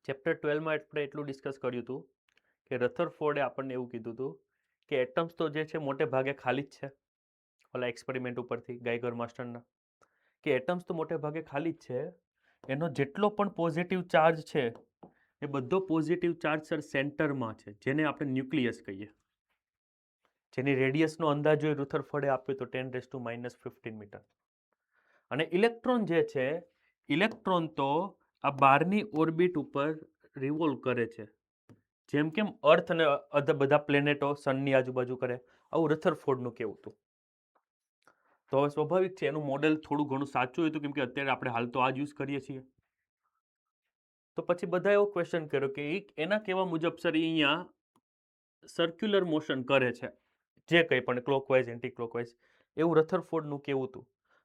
Chapter 12માં આપણે એટલું discuss કર્યું હતું કે રથરફોર્ડે આપણને એવું કીધું હતું કે એટમ્સ તો જે છે મોટે ભાગે ખાલી જ છે, ઓલા એક્સપેરિમેન્ટ ઉપરથી ગાઈગર માસ્ટરના, કે એટમ્સ તો મોટે ભાગે ખાલી જ છે. એનો જેટલો પણ પોઝિટિવ ચાર્જ છે એ બધો પોઝિટિવ ચાર્જ સર સેન્ટરમાં છે, જેને આપણે ન્યુક્લિયસ કહીએ, જેની રેડિયસનો અંદાજ હોય રથરફોર્ડે આપ્યો તો 10⁻15 મીટર. અને ઇલેક્ટ્રોન જે છે, ઇલેક્ટ્રોન તો આ બહારની ઓર્બિટ ઉપર રિવોલ્વ કરે છે, જેમ કેમ અર્થ અને બધા પ્લેનેટો સનની આજુબાજુ કરે, આવું રથરફોર્ડનું કેવું હતું. તો હવે સ્વાભાવિક છે એનું મોડેલ થોડું ઘણું સાચું હતું, કેમ કે અત્યારે આપણે હાલ તો આ જ યુઝ કરીએ છીએ. તો પછી બધા એવો ક્વેશ્ચન કર્યો કે એના કહેવા મુજબ સર અહીંયા સર્ક્યુલર મોશન કરે છે, જે કંઈ પણ ક્લોકવાઇઝ એન્ટી ક્લોકવાઇઝ, એવું રથરફોર્ડનું કેવું હતું.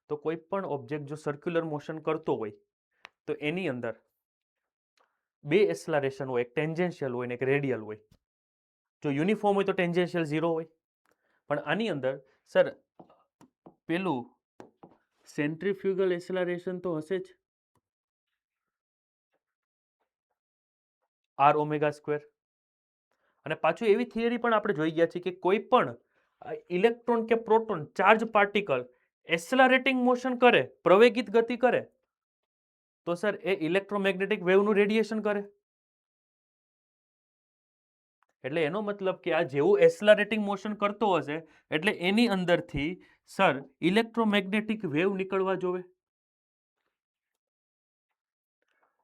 તો કોઈ પણ ઓબ્જેક્ટ જો સર્ક્યુલર મોશન કરતો હોય તો એની અંદર બે એક્સલરેશન હોય, એક ટેન્જેન્શિયલ હોય ને એક રેડિયલ હોય. જો યુનિફોર્મ હોય તો ટેન્જેન્શિયલ 0 હોય, પણ આની અંદર સર પેલું સેન્ટ્રીફ્યુગલ એક્સલરેશન તો હશે જ, આર ઓમેગા સ્ક્વેર. અને પાછું એવી થિયરી પણ આપણે જોઈ ગયા છીએ કે કોઈ પણ ઇલેક્ટ્રોન કે પ્રોટોન ચાર્જ પાર્ટિકલ એક્સલરેટિંગ મોશન કરે, પ્રવેગિત ગતિ કરે, તો સર એ ઇલેક્ટ્રોમેગ્નેટિક વેવનું રેડિયેશન કરે. એટલે એનો મતલબ કે આ જેવું એક્સલરેટિંગ મોશન કરતો હશે એટલે એની અંદરથી સર ઇલેક્ટ્રોમેગ્નેટિક વેવ નીકળવા જોવે.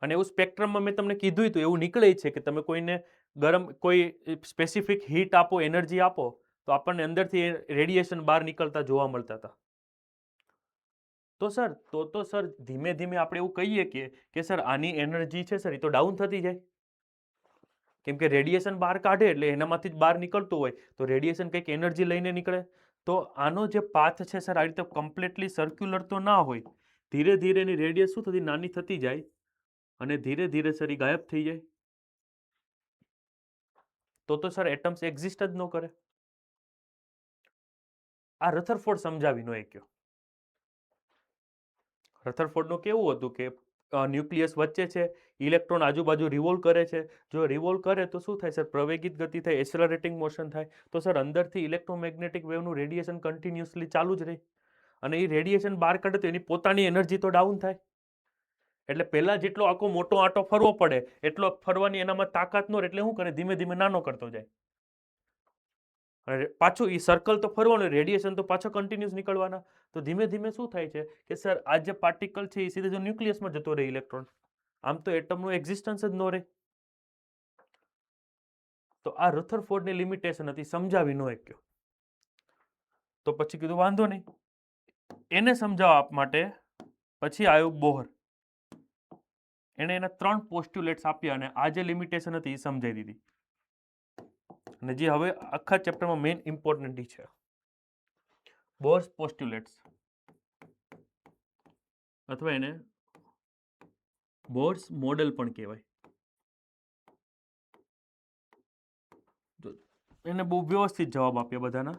અને એવું સ્પેક્ટ્રમમાં મેં તમને કીધું હતું, એવું નીકળે છે કે તમે કોઈને ગરમ કોઈ સ્પેસિફિક હીટ આપો, એનર્જી આપો, તો આપણને અંદરથી રેડિયેશન બહાર નીકળતા જોવા મળતા હતા. તો સર સર ધીમે ધીમે આપણે એવું કહીએ કે સર આની એનર્જી છે સર એ તો ડાઉન થતી જાય, કેમ કે રેડિયેશન બહાર કાઢે એટલે એનામાંથી જ બહાર નીકળતું હોય, તો રેડિયેશન કંઈક એનર્જી લઈને નીકળે. તો આનો જે પાથ છે સર આ રીતે કમ્પ્લીટલી સર્ક્યુલર તો ના હોય, ધીરે ધીરે એની રેડિયસ શું થતી નાની થતી જાય અને ધીરે ધીરે સર એ ગાયબ થઈ જાય. તો સર એટમ્સ એક્ઝિસ્ટ જ ન કરે. આ રથરફોર્ડ સમજાવી ન શક્યો. રથરફોર્ડનું કેવું હતું કે ન્યુક્લિયસ વચ્ચે છે, ઇલેક્ટ્રોન આજુબાજુ રિવોલ્વ કરે છે, જો રિવોલ્વ કરે તો શું થાય સર, પ્રવેગિત ગતિ થાય, એક્સલરેટિંગ મોશન થાય, તો સર અંદરથી ઇલેક્ટ્રોમેગ્નેટિક વેવનું રેડિયેશન કન્ટિન્યુઅસલી ચાલુ જ રહે, અને એ રેડિયેશન બહાર કાઢે તો એની પોતાની એનર્જી તો ડાઉન થાય. એટલે પહેલા જેટલો આખો મોટો આંટો ફરવો પડે એટલો ફરવાની એનામાં તાકાત ન રહે, એટલે શું કરે, ધીમે ધીમે નાનો કરતો જાય. અને પાછું એ સર્કલ તો ફરવાનું, રેડિયેશન તો પાછો કન્ટિન્યુઅસ નીકળવાના. તો ધીમે ધીમે શું થાય છે કે સર આ જે પાર્ટિકલ છે એ સીધો ન્યુક્લિયસમાં જતો રહે ઇલેક્ટ્રોન, આમ તો એટમનું એક્ઝિસ્ટન્સ જ ન રહે. તો આ રથરફોર્ડની લિમિટેશન હતી, સમજાવી ન શક્યો. તો પછી કીધું વાંધો નહીં, એને સમજાવવા માટે પછી આવ્યો બોહર. એને એના 3 પોસ્ટ્યુલેટ્સ આપ્યા અને આ જે લિમિટેશન હતી એ સમજાવી દીધી. અને જે હવે આખા ચેપ્ટરમાં મેઇન ઇમ્પોર્ટન્ટ છે, બોર્સ પોસ્ટ્યુલેટ્સ, અથવા એને બોર્સ મોડેલ પણ કહેવાય. એને બહુ વ્યવસ્થિત જવાબ આપ્યા બધાના,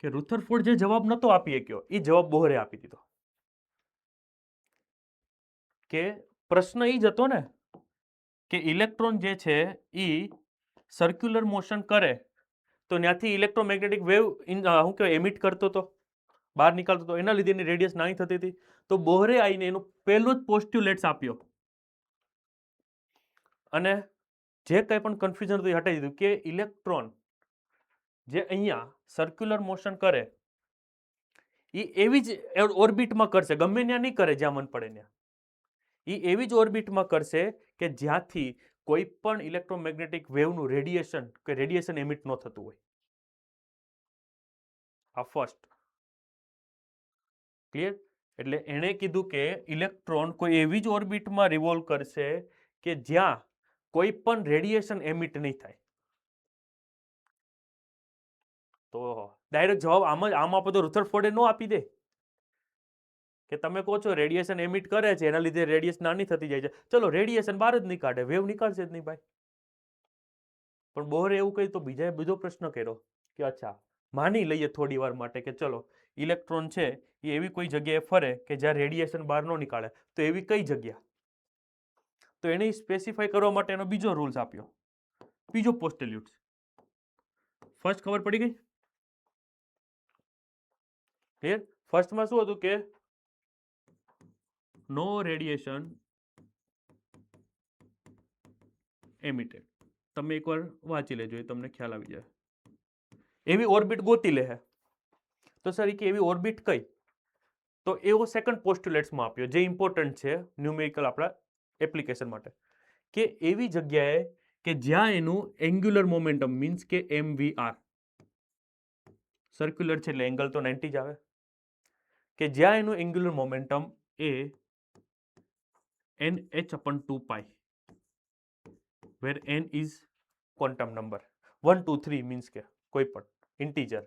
કે રુથરફોર્ડ જે જવાબ નતો આપી શક્યો એ જવાબ બોહરે આપી દીધો. કે પ્રશ્ન એ જ હતો ને કે ઇલેક્ટ્રોન જે છે એ સર્ક્યુલર મોશન કરે તો ત્યાંથી ઇલેક્ટ્રોમેગ્નેટિક વેવ શું કહેવાય એમિટ કરતો હતો, બહાર નીકળતો હતો, એના લીધે એની રેડિયસ નાની થતી હતી. તો બોહરે આવીને એનો પહેલો જ પોસ્ટ્યુલેટ્સ આપ્યો અને જે કંઈ પણ કન્ફ્યુઝન હતું એ હટાવી દીધું કે ઇલેક્ટ્રોન જે અહીંયા સર્ક્યુલર મોશન કરે એ એવી જ ઓર્બિટમાં કરશે, ગમે ત્યાં નહીં કરે જ્યાં મન પડે ત્યાં. એ એવી જ ઓર્બિટમાં કરશે કે જ્યાંથી કોઈ પણ ઇલેક્ટ્રોમેગ્નેટિક વેવનું રેડિયેશન એમિટ ન થતું હોય. આ ફર્સ્ટ ક્લિયર. એટલે એણે કીધું કે ઇલેક્ટ્રોન કોઈ એવી જ ઓર્બિટમાં રિવોલ્વ કરશે કે જ્યાં કોઈ પણ રેડિયેશન એમિટ નહીં થાય. તો ડાયરેક્ટ જવાબ આમ આપો તો રુથરફોર્ડે નો આપી દે કે તમે કહો છો રેડિયેશન એમિટ કરે છે એના લીધે રેડિયેશન નાની થતી જાય છે, ચલો રેડિયેશન બહાર જ નહીં કાઢે, વેવ નીકળશે જ નહીં ભાઈ. પણ બોહરે એવું કહ્યું તો બીજો પ્રશ્ન કર્યો કે અચ્છા માની લઈએ થોડી વાર માટે કે ચલો ઇલેક્ટ્રોન છે એ એવી કોઈ જગ્યાએ ફરે કે જ્યાં રેડિયેશન બહાર ન નીકળે, તો એવી કઈ જગ્યા, તો એને સ્પેસિફાઈ કરવા માટે એનો બીજો રૂલ્સ આપ્યો, બીજો પોસ્ટલ્યુટ. ફર્સ્ટ ખબર પડી ગઈ? ક્લિયર? ફર્સ્ટમાં શું હતું કે નો રેડિયેશન એમિટેડ. તમે એકવાર વાંચી લેજો, એ તમને ખ્યાલ આવી જાય. એવી ઓર્બિટ ગોતી લે. તો સર કે એવી ઓર્બિટ કઈ? તો એવો સેકન્ડ પોસ્ટુલેટ્સમાં આપ્યો, જે ઇમ્પોર્ટન્ટ છે ન્યુમેરિકલ આપણા એપ્લિકેશન માટે, કે એવી જગ્યાએ કે જ્યાં એનું એંગ્યુલર મોમેન્ટમ મીન્સ કે MVR, સર્ક્યુલર છે એટલે એંગલ તો 90 જ આવે, કે જ્યાં એનું angular momentum A NH/2π, where n is quantum number 1 2 3 means કે કોઈ પણ ઇન્ટીજર,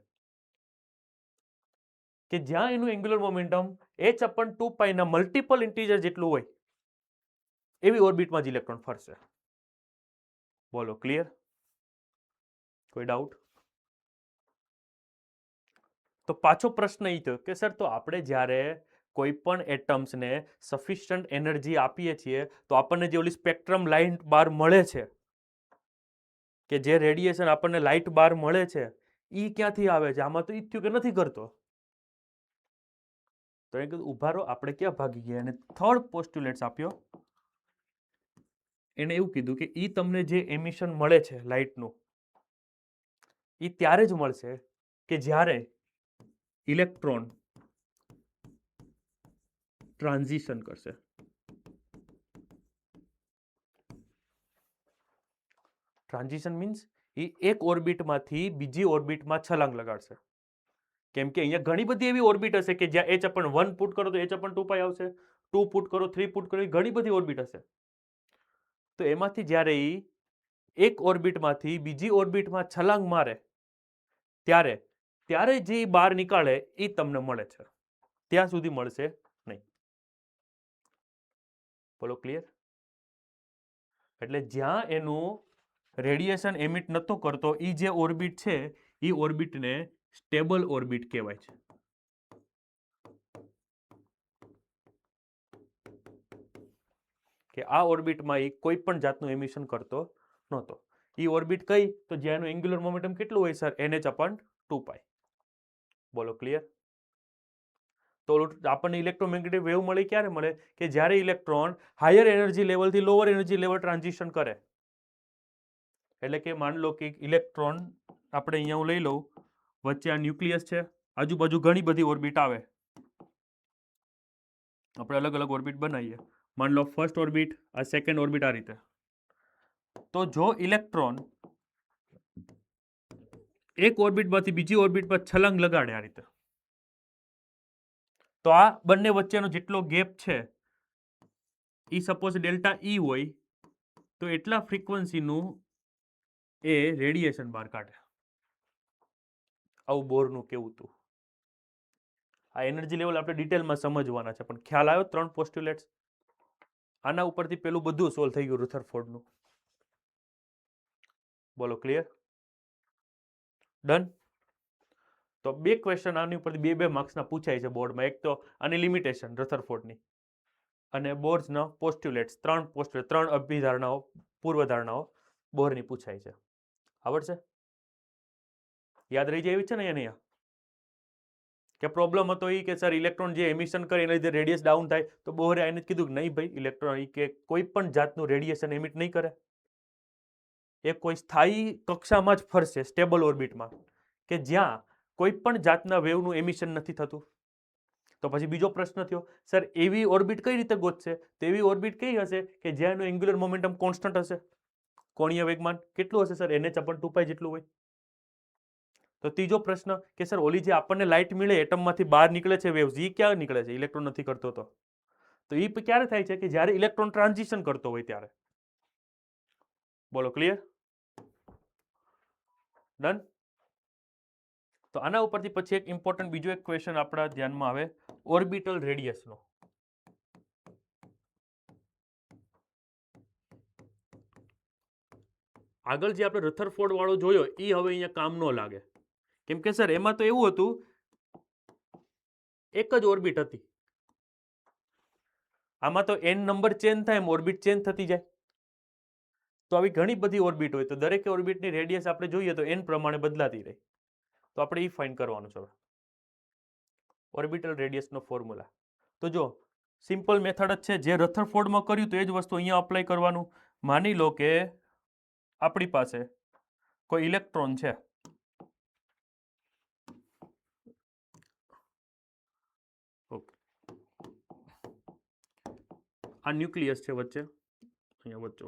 કે જ્યાં એનું એંગ્યુલર મોમેન્ટમ h/2π ના મલ્ટિપલ ઇન્ટીજર જેટલું હોય એવી ઓર્બિટમાં જ ઇલેક્ટ્રોન ફરશે. બોલો ક્લિયર? કોઈ ડાઉટ? તો પાછો પ્રશ્ન એ થયો કે સર તો આપણે જ્યારે કોઈ પણ એટમ્સને સફિશિયન્ટ એનર્જી આપીએ છીએ તો આપણને જે ઓલી સ્પેક્ટ્રમ લાઇટ બાર મળે છે, કે જે રેડિયેશન આપણને લાઇટ બાર મળે છે, એ ક્યાંથી આવે છે? આમાં તો ઈ થયું કે નથી કરતો. તો એ કીધું ઉભા રહો, આપણે ક્યાં ભાગી ગયા? અને થર્ડ પોસ્ટ્યુલેટ્સ આપ્યો. એને એવું કીધું કે ઈ તમને જે એમિશન મળે છે લાઇટનું, એ ત્યારે જ મળશે કે જ્યારે ઇલેક્ટ્રોન ટ્રાન્ઝિશન કરશે. ટ્રાન્ઝિશન મીન્સ એ એક ઓર્બિટમાંથી બીજી ઓર્બિટમાં છલાંગ લગાડશે. કેમ કે અહીંયા ઘણી બધી એવી ઓર્બિટ હશે કે જ્યાં H/1 પુટ કરો તો H/2π આવશે, 2 પુટ કરો, 3 પુટ કરો, ઘણી બધી ઓર્બિટ હશે. તો એમાંથી જ્યારે એ એક ઓર્બિટમાંથી બીજી ઓર્બિટમાં છલાંગ મારે ત્યારે જે બહાર નીકાળે એ તમને મળે છે, ત્યાં સુધી મળશે નહીં. બોલો ક્લિયર? એટલે જ્યાં એનું રેડિયેશન એમિટ નતો કરતો એ જે ઓર્બિટ છે એ ઓર્બિટને સ્ટેબલ ઓર્બિટ કહેવાય છે. કે આ ઓર્બિટમાં એ કોઈ પણ જાતનું એમિશન કરતો નહોતો. એ ઓર્બિટ કઈ? તો જ્યાં એનું એંગ્યુલર મોમેન્ટમ કેટલું હોય સર? NH/2π. બોલો ક્લિયર? તો આપણને ઇલેક્ટ્રોમેગ્નેટિક વેવ મળે ક્યારે મળે? કે જ્યારે ઇલેક્ટ્રોન હાયર એનર્જી લેવલથી લોઅર એનર્જી લેવલ ટ્રાન્ઝિશન કરે. એટલે કે માન લો કે ઇલેક્ટ્રોન, આપણે અહીંયા હું લઈ લઉં, વચ્ચે આ ન્યુક્લિયસ છે, આજુબાજુ ઘણી બધી ઓર્બિટ આવે, આપણે અલગ અલગ ઓર્બિટ બનાવીએ. માન લો ફર્સ્ટ ઓર્બિટ, આ સેકન્ડ ઓર્બિટ, આ રીતે. તો જો ઇલેક્ટ્રોન એક ઓર્બિટમાંથી બીજી ઓર્બિટમાં છલાંગ લગાડે આ રીતે, તો આ બંને વચ્ચેનો જેટલો ગેપ છે એ સપોઝ ડેલ્ટા E હોય, તો એટલા ફ્રીક્વન્સીનું એ રેડિયેશન બહાર કાઢે. આવું બોરનું કેવું હતું. આ એનર્જી લેવલ આપણે ડિટેલમાં સમજવાના છે, પણ ખ્યાલ આવ્યો? 3 પોસ્ટ્યુલેટ્સ. આના ઉપરથી પેલું બધું સોલ્વ થઈ ગયું રુથરફોર્ડનું. બોલો ક્લિયર? ડન? તો 2 ક્વેશ્ચન આની ઉપરથી 2 માર્ક્સના પૂછાય છે બોર્ડમાં. એક તો આની લિમિટેશન રથરફોર્ડની, અને બોર્ડના પોસ્ટ્યુલેટ્સ, 3 પોસ્ટ્યુલેટ, 3 અભિધારણાઓ, પૂર્વધારણાઓ બોરની પૂછાય છે. આવડશે? યાદ રહી જાય એવી છે ને અહીંયા? કે પ્રોબ્લેમ હતો એ કે સર ઇલેક્ટ્રોન જે એમિશન કરે એના લીધે રેડિયસ ડાઉન થાય, તો બોરે આને કીધું કે નહીં ભાઈ, ઇલેક્ટ્રોન કે કોઈ પણ જાતનું રેડિયેશન એમિટ નહીં કરે, એ કોઈ સ્થાયી કક્ષામાં જ ફરશે, સ્ટેબલ ઓર્બિટમાં, કે જ્યાં કોઈ પણ જાતના વેવનું એમિશન નથી થતું. તો પછી બીજો પ્રશ્ન થયો, સર એવી ઓર્બિટ કઈ રીતે ગોતશે? તો એવી ઓર્બિટ કઈ હશે કે જ્યાં એનું એંગ્યુલર મોમેન્ટમ કોન્સ્ટન્ટ હશે, કોણીય વેગમાન કેટલું હશે સર? NH/2π જેટલું હોય. તો ત્રીજો પ્રશ્ન કે સર ઓલી જે આપણને લાઇટ મળે એટમમાંથી બહાર નીકળે છે વેવ્સ, એ ક્યાં નીકળે છે? ઇલેક્ટ્રોન નથી કરતો તો એ ક્યારે થાય છે? કે જ્યારે ઇલેક્ટ્રોન ટ્રાન્ઝિશન કરતો હોય ત્યારે. બોલો ક્લિયર? ડન? તો આના ઉપરથી પછી એક ઇમ્પોર્ટન્ટ બીજો એક ક્વેશ્ચન આપણા ધ્યાનમાં આવે, ઓર્બિટલ રેડિયસનો. આગળ જે આપણે રથરફોર્ડ વાળો જોયો એ હવે અહીંયા કામ ન લાગે. કેમ કે સર એમાં તો એવું હતું, એક જ ઓર્બિટ હતી. આમાં તો n નંબર ચેન્જ થાય એમ ઓર્બિટ ચેન્જ થતી જાય. તો આવી ઘણી બધી ઓર્બિટ હોય તો દરેક ઓર્બિટની રેડિયસ આપણે જોઈએ તો n પ્રમાણે બદલાતી રહે. તો આપણે એ ફાઇન્ડ કરવાનું છે. ઓર્બિટલ રેડિયસનો ફોર્મ્યુલા તો જો સિમ્પલ મેથડ જ છે, જે રથરફોર્ડમાં કર્યું તો એ જ વસ્તુ અહીંયા અપ્લાય કરવાનું. માની લો કે આપણી પાસે કોઈ ઇલેક્ટ્રોન છે, આ ન્યુક્લિયસ છે વચ્ચે, અહીંયા વચ્ચે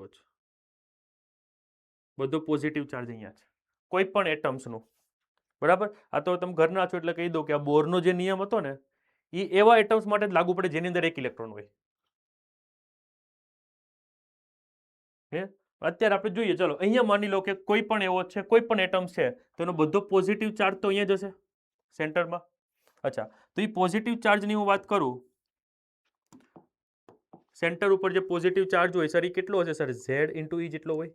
બધો પોઝિટિવ ચાર્જ અહીંયા છે કોઈ પણ એટમ્સનું, બરાબર. આ તો તમે ઘરના છો એટલે કહી દો કે આ બોરનો જે નિયમ હતો ને એ એવા એટમ્સ માટે જ લાગુ પડે જેની અંદર એક ઇલેક્ટ્રોન હોય. હે અત્યારે આપણે જોઈએ, ચલો અહીંયા માની લો કે કોઈ પણ એવો છે, કોઈ પણ એટમ્સ છે તો એનો બધો પોઝિટિવ ચાર્જ તો અહીંયા જ હશે સેન્ટરમાં. અચ્છા, તો એ પોઝિટિવ ચાર્જની હું વાત કરું, સેન્ટર ઉપર જે પોઝિટિવ ચાર્જ હોય સર એ કેટલો હશે સર? ઝેડ ઇન્ટુ ઈ જેટલો હોય.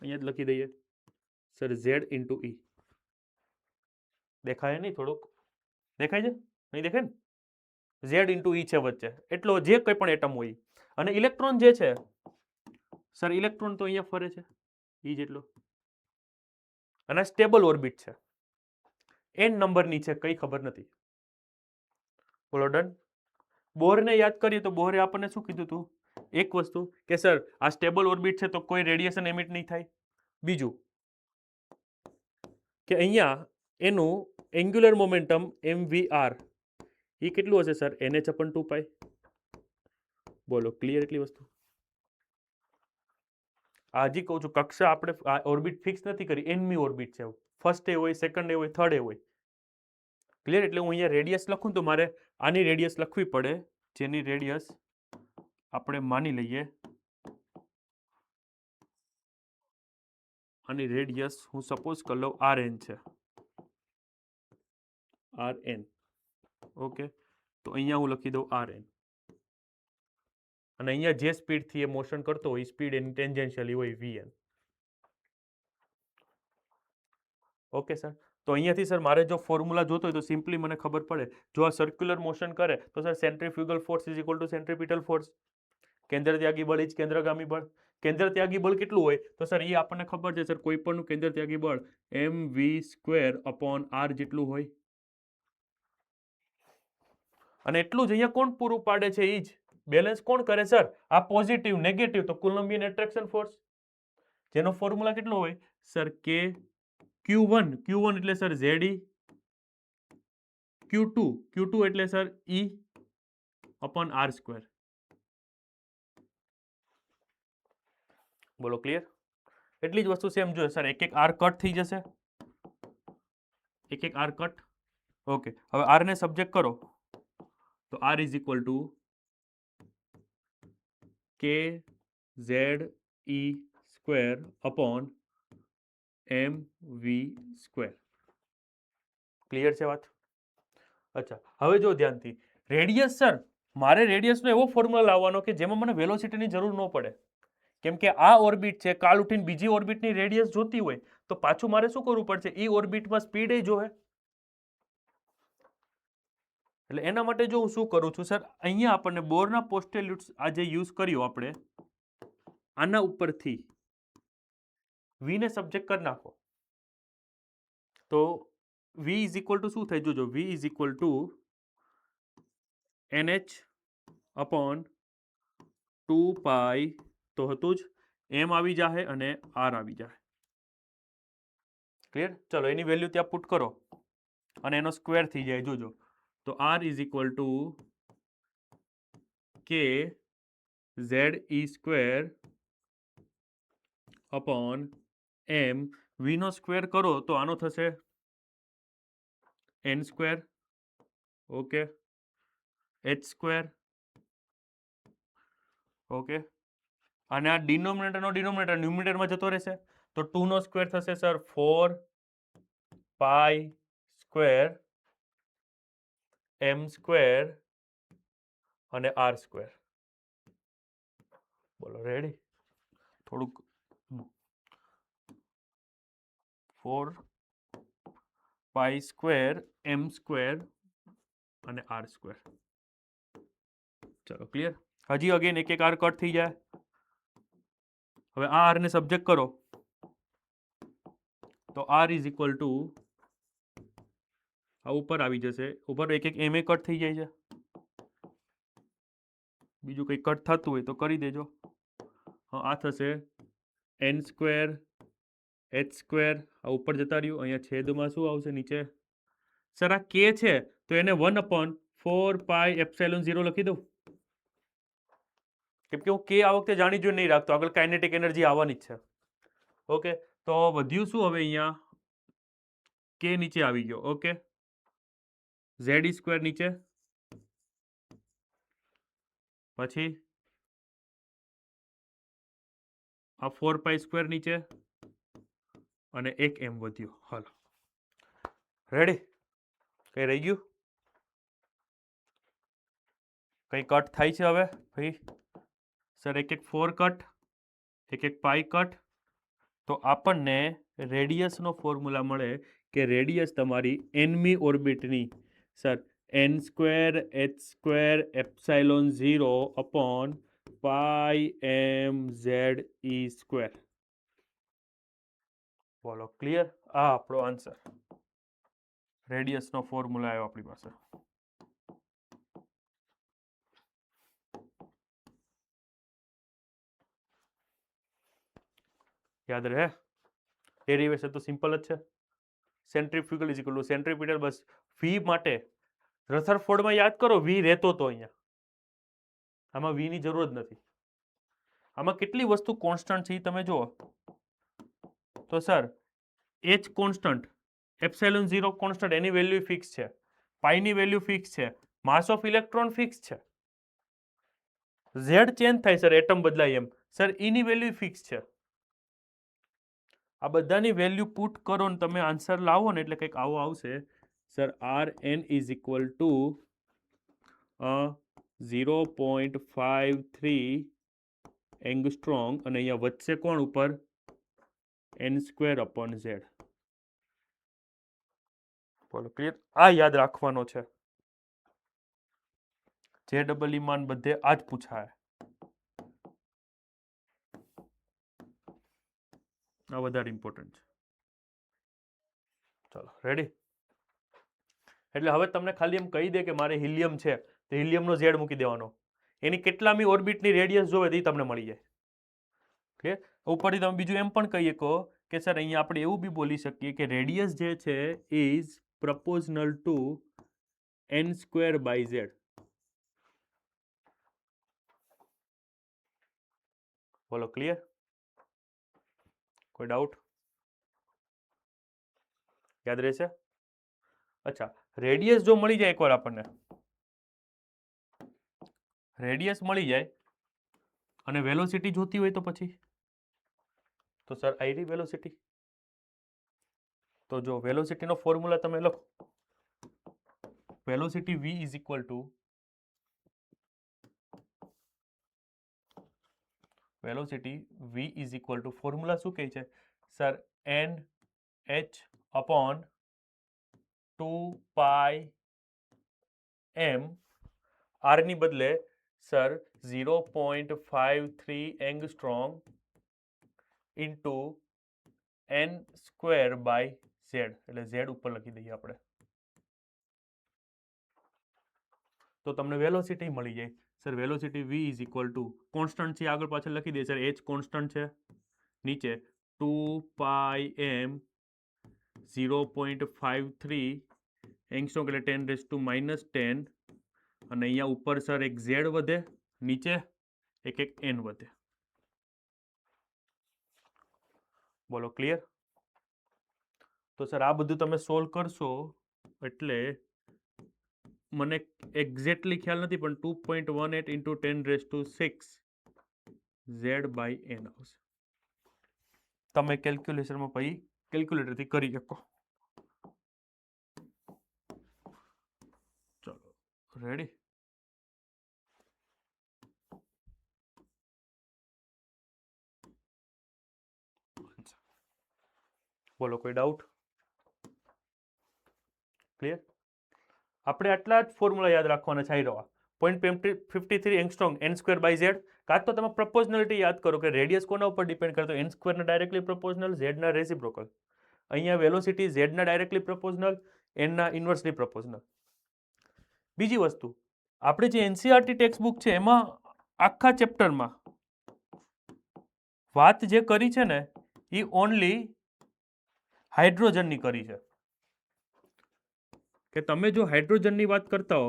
અહીંયા જ લખી દઈએ સર, ઝેડ ઇન્ટુ ઈ. દેખાય નહીં? થોડુંક દેખાય છે? નહીં દેખાય ને? ઝેડ ઇન્ટુ ઈ છે વચ્ચે, એટલો જે કંઈ પણ એટમ હોય. અને ઇલેક્ટ્રોન જે છે સર, ઇલેક્ટ્રોન તો અહીંયા ફરે છે ઈ જેટલો, અને સ્ટેબલ ઓર્બિટ છે, n નંબરની છે, કઈ ખબર નથી. બોલો ડન. બોરને યાદ કરીએ તો બોરે આપણને શું કીધું હતું? એક વસ્તુ કે સર આ સ્ટેબલ ઓર્બિટ છે તો કોઈ રેડિયેશન એમિટ નહીં થાય. બીજું કે અહીંયા એનું એન્ગ્યુલર મોમેન્ટમ mvr એ કેટલું હશે સર? nh/2π. બોલો ક્લિયર એટલી વસ્તુ? હજી કહું છું, કક્ષા આપણે ઓર્બિટ ફિક્સ નથી કરી, nમી ઓર્બિટ છે. ફર્સ્ટ એ હોય, સેકન્ડ એ હોય, થર્ડ એ હોય. ક્લિયર? એટલે હું અહીંયા રેડિયસ લખું તો મારે આની રેડિયસ લખવી પડે, જેની રેડિયસ આપણે માની લઈએ, આની રેડિયસ હું સપોઝ કરી લઉં rn છે, rn. ઓકે, તો અહીંયા હું લખી દઉં rn. અને અહીંયા જે સ્પીડથી એ મોશન કરતો હોય સ્પીડ એની ટેન્જેન્શિયલી હોય vn. ઓકે સર, તો અહીંયાથી સર મારે જો ફોર્મ્યુલા જોતો હોય તો સિમ્પલી મને ખબર પડે, જો આ સર્ક્યુલર મોશન કરે તો sir centrifugal force is equal to centripetal force. કેન્દ્ર ત્યાગી બળ ઇજ કેન્દ્રગામી બળ. કેન્દ્ર ત્યાગી બળ કેટલું હોય તો સર એ આપણને ખબર છે સર, કોઈ પણનું કેન્દ્ર ત્યાગી બળ mv²/r જેટલું હોય. અને એટલું જ અહીંયા કોણ પૂરું પાડે છે? એ જ બેલેન્સ કોણ કરે સર? આ પોઝિટિવ નેગેટિવ તો કુલમ્બિયન એટ્રેક્શન ફોર્સ, જેનો ફોર્મ્યુલા કેટલો હોય સર? કે Q1 એટલે સર ZE, Q2 એટલે સર E/r². બોલો ક્લિયર? એટલી જ વસ્તુ સેમ જોઈએ સર, એક એક આર કટ થઈ જશે, એક એક આર કટ. ઓકે, હવે આર ને સબ્જેક્ટ કરો તો R is equal to kZe²/mv². Clear છે વાત? અચ્છા, હવે જો ધ્યાનથી રેડિયસ સર, મારે રેડિયસનો એવો ફોર્મ્યુલા લાવવાનો કે જેમાં મને વેલોસિટીની જરૂર ન પડે. કેમ કે આ ઓર્બિટ છે, કાલ ઉઠીને બીજી ઓર્બિટની રેડિયસ જોતી હોય તો પાછું મારે શું કરવું પડશે? એ ઓર્બિટમાં સ્પીડ એ જોવે. એટલે એના માટે જો હું શું કરું છું સર, અહીંયા આપણને બોરના પોસ્ટેલ્યુટ્સ આ જે યુઝ કર્યો આપણે, આના ઉપરથી v ને સબ્જેક્ટ કરી નાખો તો v ઇઝ ઇક્વલ ટુ શું થાય? જોજો, v is equal to nh/2π તો હતું જ, m આવી જાય અને r આવી જાય. ક્લિયર? ચલો એની વેલ્યુ ત્યાં પુટ કરો અને એનો સ્ક્વેર થઈ જાય. જોજો તો r is equal to kZe²/m. v નો સ્ક્વેર કરો તો આનો થશે n². Okay, h². ઓકે, અને આ ડિનોમિનેટર ન્યુમિનેટરમાં જતો રહેશે તો 2 નો સ્ક્વેર થશે સર 4π² m² અને r². બોલો રેડી? થોડુંક 4π² m² અને આર સ્ક્વેર. ચલો ક્લિયર. હજી અગેન એક આર કટ થઈ જાય. હવે આ આર ને સબ્જેક્ટ કરો તો આર ઇઝ ઇક્વલ ટુ આ ઉપર આવી જશે. ઉપર એક એમ એ કટ થઈ જાય છે. બીજું કંઈ કટ થતું હોય તો કરી દેજો. આ થશે એન સ્ક્વેર એચ સ્ક્વેર. આ ઉપર જતા રહ્યું. અહીંયા છેદમાં શું આવશે નીચે? સર આ કે છે તો એને 1/4πε0 લખી દઉં. કેમ કે હું કે આ વખતે જાણી જોઈને નહીં રાખતો, આગળ કાઇનેટિક એનર્જી આવવાની જ છે. ઓકે, તો વધ્યું શું હવે અહીંયા? કે નીચે આવી ગયો. ઓકે, ઝેડ સ્ક્વેર નીચે, પછી આ 4π સ્ક્વેર નીચે અને એક એમ વધ્યો. હાલો રેડી. કઈ રહી ગયું? કઈ કટ થાય છે હવે ભાઈ? સર એક 4 કટ, એક પાઈ કટ. તો આપણને રેડિયસનો ફોર્મ્યુલા મળે કે રેડિયસ તમારી એનમી ઓર્બિટની sir N square H square epsilon 0 upon pi M Z E square. બોલો ક્લિયર? આ આપણો આન્સર. રેડિયસનો ફોર્મ્યુલા આવ્યો આપણી પાસે. યાદ રહે? ડેરિવેશન તો સિમ્પલ જ છે. Centrifugal is equal to centripetal. બસ વી માટે રથરફોર્ડમાં યાદ કરો, વી રહેતો તો અહીંયા. આમાં વી ની જરૂર જ નથી. આમાં કેટલી વસ્તુ કોન્સ્ટન્ટ છે તમે જુઓ તો sir H constant, epsilon 0 constant, એની વેલ્યુ ફિક્સ છે. પાઈની વેલ્યુ ફિક્સ છે. માસ ઓફ ઇલેક્ટ્રોન ફિક્સ છે. ઝેડ ચેન્જ થાય સર, એટમ બદલાય એમ. સર એની વેલ્યુ ફિક્સ છે. આ બધાની વેલ્યુ પુટ કરો ને તમે આન્સર લાવો ને એટલે કંઈક આવો આવશે. Sir R N is equal to 0.53 angstrom અને અહીંયા વચ્ચે કોણ ઉપર? N square upon Z. બોલો ક્લિયર? આ યાદ રાખવાનો છે. જે ડબલ ઈમાન બધે આ જ પૂછાય. આ વધારે ઇમ્પોર્ટન્ટ છે. ચલો રેડી. એટલે હવે તમને ખાલી એમ કહી દે કે મારે હિલિયમ છે તો હિલિયમનો ઝેડ મૂકી દેવાનો. એની કેટલામી ઓર્બિટની રેડિયસ જોવે તે તમને મળી જાય. ક્લિયર? ઉપરથી તમે બીજું એમ પણ કહી શકો કે સર અહીંયા આપણે એવું બી બોલી શકીએ કે રેડિયસ જે છે is proportional to N square by Z. બોલો ક્લિયર? કોઈ ડાઉટ? યાદ રહેશે? અચ્છા, રેડિયસ જો મળી જાય એકવાર આપણને, રેડિયસ મળી જાય અને વેલોસિટી જોતી હોય તો પછી તો સર આઈરી વેલોસિટી. તો જો વેલોસિટીનો ફોર્મ્યુલા તમે લખો, velocity v is equal to formula શું કહે છે sir? N H upon 2 pi M. R ની બદલે sir 0.53 angstrom into N square by Z. એટલે ઝેડ ઉપર લખી દઈએ આપણે તો તમને વેલોસિટી મળી જાય. Sir velocity v is equal to constant છે, આગળ પાછળ લખી દે સર. એચ કોન્સ્ટન્ટ છે, નીચે 2 પાઈ એમ 0.53 એંગસ્ટ્રોમ એટલે 10⁻⁻10 અને અહીંયા ઉપર સર એક ઝેડ વધે, નીચે એક એન વધે. બોલો ક્લિયર? તો સર આ બધું તમે સોલ્વ કરશો એટલે મને એક્ઝેક્ટલી ખ્યાલ નથી પણ 2.18 ઇન્ટુ 10⁻6 ઝેડ બાય એન આવશે. તમે કેલ્ક્યુલેશનમાં પછી કેલ્ક્યુલેટરથી કરી શકો. ચલો રેડી. બોલો કોઈ ડાઉટ? ક્લિયર? આપણે આટલા જ ફોર્મ્યુલા યાદ રાખવાના છે રહ્યો 0.53 એંગસ્ટ્રોમ n² બાય ઝેડ. કાં તો તમે પ્રપોઝનલિટી યાદ કરો કે રેડિયસ કોના ઉપર ડિપેન્ડ કરે તો n² ના ડાયરેક્ટલી પ્રોપોઝનલ, z ના રેસિપ્રોકલ. અહીંયા વેલોસિટી z ના ડાયરેક્ટલી પ્રોપોઝનલ, n ના ઇન્વર્સલી પ્રોપોઝનલ. બીજી વસ્તુ, આપણે જે એનસીઈઆરટી ટેક્સ્ટ બુક છે એમાં આખા ચેપ્ટરમાં વાત જે કરી છે ને એ ઓનલી હાઇડ્રોજનની કરી છે. કે તમે જો હાઇડ્રોજનની વાત કરતા હો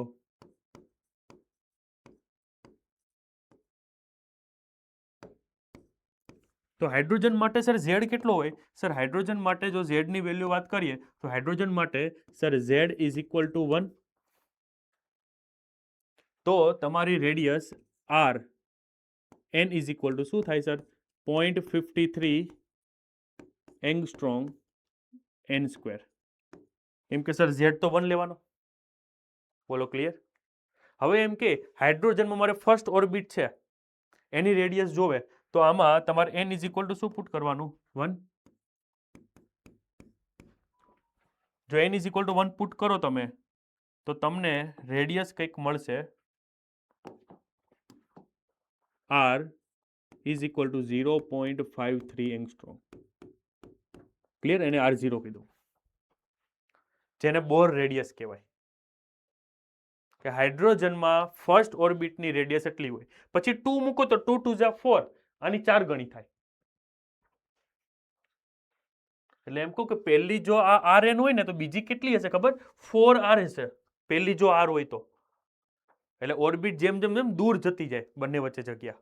તો હાઇડ્રોજન માટે સર ઝેડ કેટલો હોય? સર હાઇડ્રોજન માટે જો ઝેડની વેલ્યુ વાત કરીએ તો હાઇડ્રોજન માટે sir Z is equal to 1. તો તમારી radius R N is equal to શું થાય સર? 0.53 angstrom n². એમ કે સર ઝેડ તો 1 લેવાનો. બોલો ક્લિયર? હવે એમ કે હાઇડ્રોજનમાં મારે ફર્સ્ટ ઓર્બિટ છે એની રેડિયસ જોવે તો આમાં તમારે n ઇઝ ઇક્વલ ટુ શું પુટ કરવાનું? 1. જો n is equal to 1 put કરો તમે તો તમને રેડિયસ કંઈક મળશે r is equal to 0.53 angstrom. Clear? એને r0 કીધું, જેને બોર રેડિયસ કહેવાય. કે હાઇડ્રોજનમાં ફર્સ્ટ ઓર્બિટની રેડિયસ એટલી હોય. પછી 2 મૂકો તો 2 2 4, આની 4 ગણી થાય. એટલે એમ કહું કે પહેલી જો આ આર એન હોય ને તો બીજી કેટલી હશે ખબર? 4r હશે પહેલી જો આર હોય તો. એટલે ઓર્બિટ જેમ જેમ જેમ દૂર જતી જાય બંને વચ્ચે જગ્યા.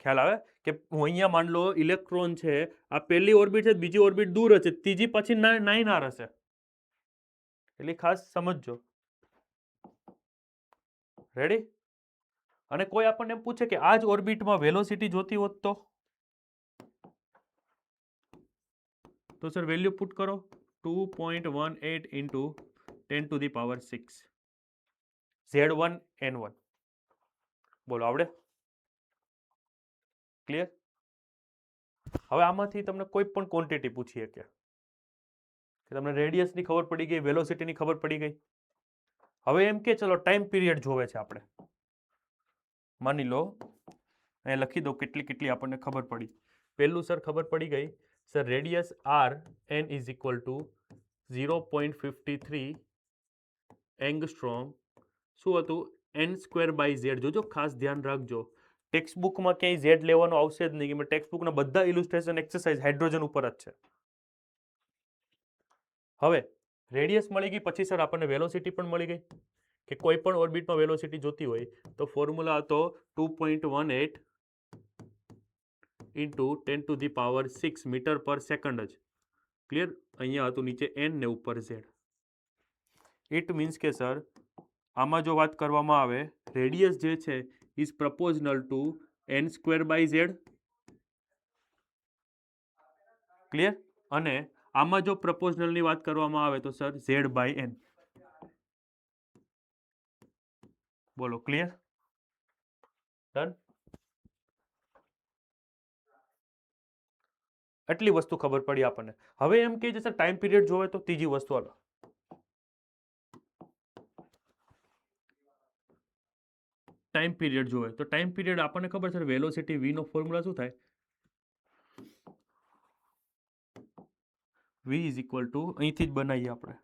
ખ્યાલ આવે? કે હું અહીંયા માન લો ઇલેક્ટ્રોન છે, આ પહેલી ઓર્બિટ છે, બીજી ઓર્બિટ દૂર હશે, ત્રીજી પછી 9r હશે. એટલે ખાસ સમજજો. રેડી? અને કોઈ આપણને પૂછે કે આ જ ઓર્બિટમાં વેલોસિટી જોતી હોત તો સર વેલ્યુ પુટ કરો 2.18 into 10 to the power 6 Z1 N1. બોલો આવડે? ક્લિયર? હવે આમાંથી તમને કોઈ પણ ક્વોન્ટિટી પૂછી શકે કે તમને રેડિયસની ખબર પડી ગઈ, વેલોસિટીની ખબર પડી ગઈ. હવે એમ કે ચલો ટાઈમ પીરિયડ જોવે છે આપણે. માની લો અહીંયા લખી દો કેટલી કેટલી આપણને ખબર પડી. પહેલું સર ખબર પડી ગઈ sir radius R N is equal to 0.53 angstrom. શું હતું? n² by Z. જોજો ખાસ ધ્યાન રાખજો, ટેક્સ્ટ બુકમાં ક્યાંય ઝેડ લેવાનો આવશે જ નહીં. કે ટેક્સ્ટ બુકના બધા ઇલુસ્ટ્રેશન એક્સરસાઇઝ હાઇડ્રોજન ઉપર જ છે. હવે રેડિયસ મળી ગઈ પછી સર આપણને વેલોસિટી પણ મળી ગઈ. કે કોઈ પણ ઓર્બિટમાં વેલોસિટી જોતી હોય તો ફોર્મ્યુલા હતો 2.18 into 10 to the power 6 metre per second જ. ક્લિયર? અહીંયા હતું નીચે n ને ઉપર z. ઇટ મીન્સ કે સર આમાં જો વાત કરવામાં આવે રેડિયસ જે છે is proportional to n² by z. Clear? અને આમાં જો પ્રપોઝનલની વાત કરવામાં આવે તો સર z બાય n. બોલો ક્લિયર? ડન? એટલી વસ્તુ ખબર પડી આપણને. હવે એમ કે છે સર ટાઈમ પીરિયડ જોવે તો ત્રીજી વસ્તુ હાલો. ટાઈમ પીરિયડ જોવે તો ટાઈમ પીરિયડ આપણને ખબર છે વેલોસિટી v નો ફોર્મ્યુલા શું થાય? v ઇઝ ઇક્વલ ટુ અહીંથી જ બનાવીએ આપણે.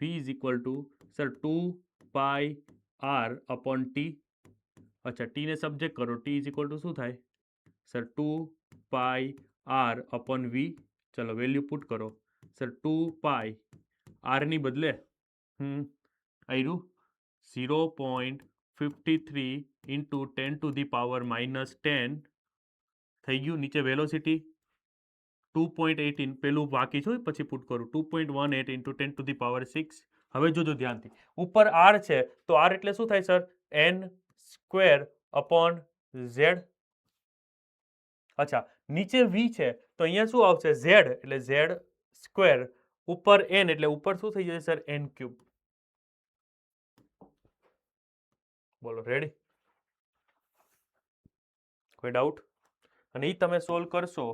v is equal two sir 2 pi r upon t. અચ્છા, t ને સબ્જેક્ટ કરો, t ઇઝ ઇક્વલ ટુ શું થાય સર? 2 પાઈ r અપોન v. ચલો વેલ્યુ પુટ કરો સર. 2 પાઈ r ની બદલે આવ્યું 0.53 ઇન્ટુ 10 ટુ ધી પાવર -10 થઈ ગયું. નીચે વેલોસિટી 2.18 પેલું બાકી છે પછી પુટ કરું 2.18 ઇન્ટુ 10 ટુ ધી પાવર 6. હવે જોજો ધ્યાનથી, ઉપર r છે તો r એટલે શું થાય સર? n² upon z. અચ્છા, નીચે v છે તો અહીંયા શું આવશે? z એટલે z². ઉપર n એટલે ઉપર શું થઈ જશે સર? n³. બોલો રેડી? કોઈ ડાઉટ? અને એ તમે સોલ્વ કરશો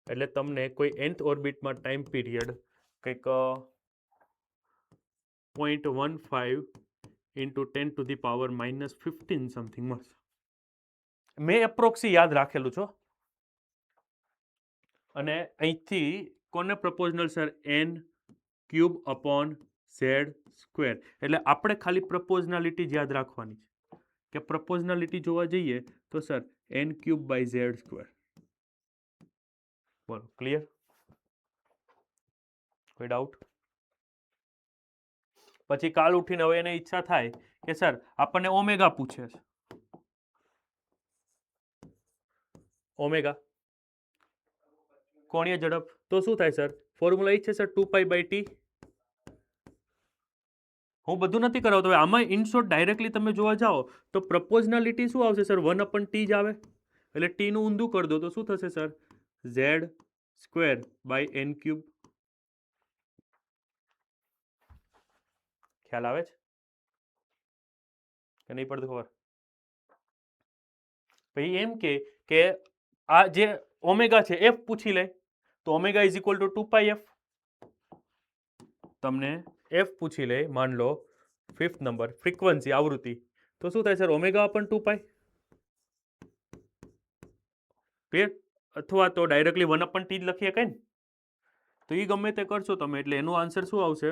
એટલે તમને કોઈ nth ઓર્બિટમાં ટાઈમ પીરિયડ કંઈક 0.15 ઇન્ટુ 10⁻⁻15 સમથિંગ મળશે. મેં એપ્રોક્સી યાદ રાખેલું છો. અને અહીંથી કોને પ્રપોઝનલ sir? n cube upon Z square. એટલે આપણે ખાલી પ્રપોઝનાલિટી જ યાદ રાખવાની છે કે પ્રપોઝનાલિટી જોવા જઈએ તો sir n cube by Z square. બોલો, ક્લિયર? કોઈ ડાઉટ? પછી કાલ ઉઠીને હવે એને ઈચ્છા થાય કે સર આપણને ઓમેગા પૂછે છે. ઓમેગા કોણીય ઝડપ તો શું થાય સર? ફોર્મ્યુલા એ છે સર 2π/t. હું બધું નથી કરાવતો. આમાં ઇન શોર્ટ ડાયરેક્ટલી તમે જોવા જાઓ તો પ્રપોઝનાલિટી શું આવશે સર? 1/t જ આવે. એટલે t નું ઊંધું કરી દો તો શું થશે sir? Z square by n cube. ખ્યાલ આવે છે કે નહીં પડતું? ખબર? પછી એમ કે આ જે ઓમેગા છે એફ પૂછી લે તો omega is equal two 2πf. તમને એફ પૂછી લે, માન લો 5th નંબર ફ્રીક્વન્સી આવૃત્તિ, તો શું થાય સર? ઓમેગા અપન 2π. ક્લિયર? અથવા તો ડાયરેક્ટલી 1/t જ લખીએ કઈ ને, તો એ ગમે તે કરશો તમે એટલે એનો આન્સર શું આવશે?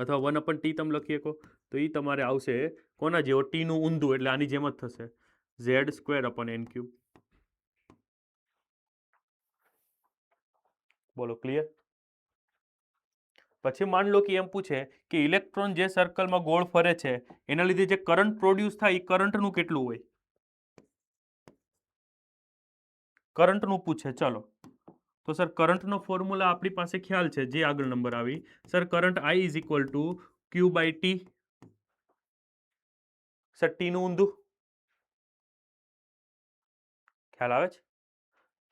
અથવા 1/t તમે લખી શકો તો એ તમારે આવશે કોના જેવો? t નું ઊંધું, એટલે આની જેમ જ થશે ઝેડ સ્ક્વેર અપન n ક્યુબ. બોલો, ક્લિયર? પછી માન લો કે એમ પૂછે કે ઇલેક્ટ્રોન જે સર્કલમાં ગોળ ફરે છે એના લીધે જે કરંટ પ્રોડ્યુસ થાય એ કરંટનું કેટલું હોય? કરંટનું પૂછે. ચલો તો સર કરંટનો ફોર્મ્યુલા આપણી પાસે ખ્યાલ છે, જે આગળ નંબર આવી sir. Current I is equal two Q/T. Sir T નું ઊંધું ખ્યાલ આવે છે?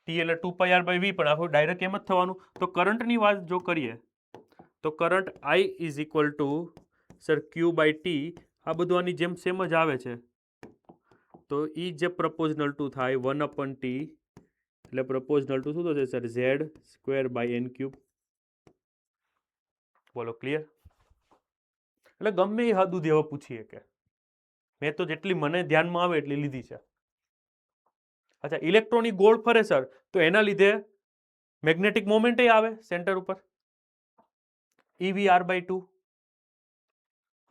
ટી એટલે 2πr/v, પણ આખું ડાયરેક્ટ એમ જ થવાનું. તો કરંટની વાત જો કરીએ તો current I is equal two sir Q/T. આ બધું આની જેમ સેમ જ આવે છે. તો એ જે પ્રપોઝનલ ટુ થાય 1/t, એટલે પ્રપોઝનલ ટુ શું થશે sir? Z square by n cube. બોલો, ક્લિયર? એટલે ગમે એ હદ સુધી હવે પૂછીએ કે મેં તો જેટલી મને ધ્યાનમાં આવે એટલી લીધી છે. અચ્છા, ઇલેક્ટ્રોનિક ગોળ ફરે સર તો એના લીધે મેગ્નેટિક મોમેન્ટ આવે સેન્ટર ઉપર, EV/2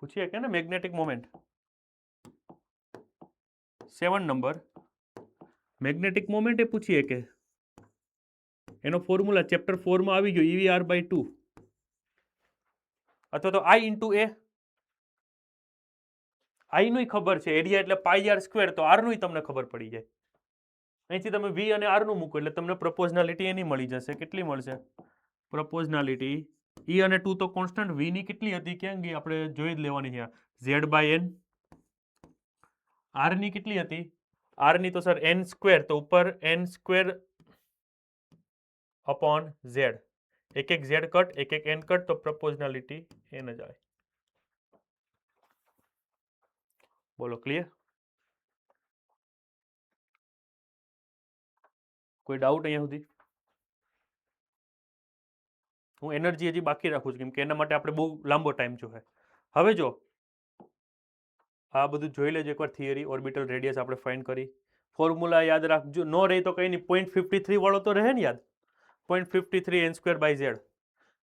પૂછીએ કે ને magnetic moment. 7 number magnetic moment એ પૂછીએ કે એનો ફોર્મ્યુલા ચેપ્ટર 4 માં આવી ગયો EV/2 અથવા તો I ઇન્ટુ A. I નું ખબર છે એરિયા એટલે πr², તો R નું તમને ખબર પડી જાય. અહીંથી તમે V અને R નું મૂકો એટલે તમને પ્રપોઝનાલિટી એની મળી જશે. કેટલી મળશે પ્રપોઝનાલિટી? E અને 2 તો કોન્સ્ટન્ટ, V ની કેટલી હતી ક્યાં ગઈ? આપણે જોઈ જ લેવાની છે. Z/n. R ની કેટલી હતી? R ની તો સર n², તો ઉપર n² અપોન Z. એક Z કટ, એક n કટ, તો પ્રપોઝનાલિટી n જ આવે. બોલો, ક્લિયર? કોઈ ડાઉટ અહીંયા સુધી? હું એનર્જી હજી બાકી રાખું છું કેમ કે એના માટે આપણે બહુ લાંબો ટાઈમ જોઈએ. હવે જો આ બધું જોઈ લેજો એકવાર થિયરી. ઓર્બિટલ રેડિયસ આપણે ફાઇન્ડ કરી, ફોર્મ્યુલા યાદ રાખજો. નો રહે તો કંઈ નહીં, 0.53 વાળો તો રહે ને યાદ? 0.53 n²/z.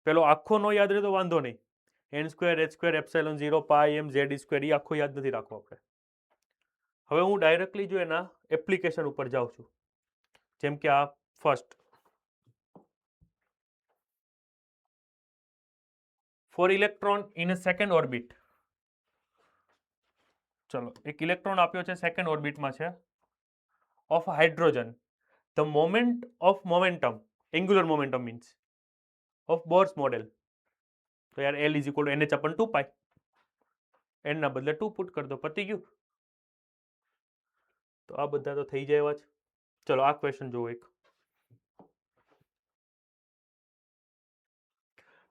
પેલો આખો નો યાદ રહે તો વાંધો નહીં. n² h² ε0 πm z², એ આખો યાદ નથી રાખવો આપણે. હવે હું ડાયરેક્ટલી જો એના એપ્લિકેશન ઉપર જાઉં છું, જેમ કે આ first four electron in a second orbit. ચલો, એક ઇલેક્ટ્રોન આપ્યો છે, સેકન્ડ ઓર્બિટમાં છે, of hydrogen. The moment of momentum, angular momentum means of Bohr's model. તો યાર L is equal to NH/2π. n ના બદલે 2 પુટ કરી દો, પતી ગયું. તો આ બધા તો થઈ જાય એવા જ. ચલો આ ક્વેશ્ચન જુઓ એક.